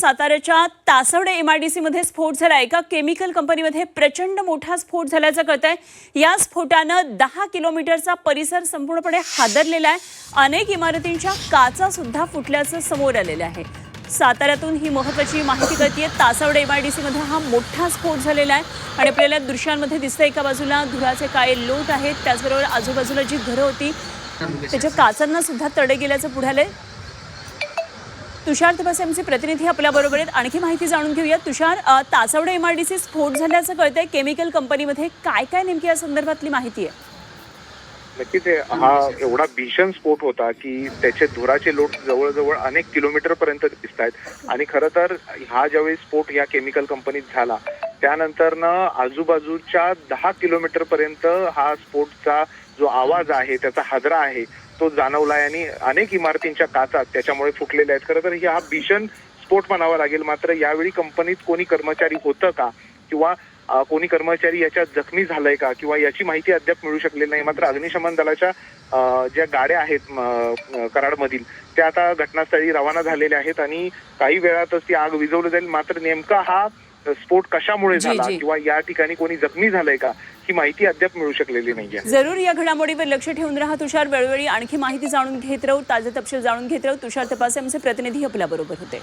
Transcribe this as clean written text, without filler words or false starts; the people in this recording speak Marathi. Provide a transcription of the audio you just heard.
साताऱ्याच्या तासवडे एमआयडीसी मध्ये स्फोट झाला। एका केमिकल कंपनीमध्ये प्रचंड मोठा स्फोट झाल्याचं कळतंय। या स्फोटानं 10 किलोमीटरचा परिसर संपूर्णपणे हादरलेला आहे। अनेक इमारतींच्या काचा सुद्धा फुटल्याचं समोर आलेलं आहे। साताऱ्यातून ही महत्त्वाची माहिती कळतेय। तासवडे एमआयडीसी मध्ये हा मोठा स्फोट झालेला आहे आणि आपल्याला दृश्यांमध्ये दिसतंय एका बाजूला धुराचे काळे लोट आहेत, त्याचबरोबर आजूबाजूला जी घरं होती त्याच्या काचांना सुद्धा तडे गेल्याचं पुढे आलंय। तुषार तपासे आमचे प्रतिनिधी आपल्या बरोबर आहेत, आणखी माहिती जाणून घेऊया। तुषार, तासवडे एमआयडीसी स्फोट झाल्याचं कळतंय, केमिकल कंपनीमध्ये काय काय नेमकी या संदर्भातली माहिती आहे? नक्कीच हा एवढा भीषण स्फोट होता की त्याचे धुराचे लोट जवळजवळ अनेक किलोमीटर पर्यंत दिसत आहेत। आणि खरं तर हा ज्यावेळी स्फोट या केमिकल कंपनीत झाला त्यानंतर आजूबाजूच्या 10 किलोमीटर पर्यंत हा स्फोटचा जो आवाज आहे, त्याचा हादरा आहे तो जाणवलाय आणि अनेक इमारतींच्या काचा त्याच्यामुळे फुटलेल्या आहेत। खरं तर हा भीषण स्फोट म्हणावा लागेल। मात्र यावेळी कंपनीत कोणी कर्मचारी होतं का किंवा कोणी कर्मचारी याच्यात जखमी झालाय का किंवा याची माहिती अद्याप मिळू शकलेली नाही। मात्र अग्निशमन दलाच्या ज्या गाड्या आहेत कराडमधील त्या आता घटनास्थळी रवाना झालेल्या आहेत आणि काही वेळातच ती आग विझवली जाईल। मात्र नेमका हा स्फोट कशामुळे झाला किंवा या ठिकाणी कोणी जखमी झालंय का ही माहिती अद्याप मिळू शकलेली नाहीये। जरूर या घडामोडीवर लक्ष ठेवून राहा तुषार। वेळोवेळी आणखी माहिती जाणून घेत राहू, ताजे तपशील जाणून घेत राहू। तुषार तपासे आमचे प्रतिनिधी आपल्या बरोबर होते।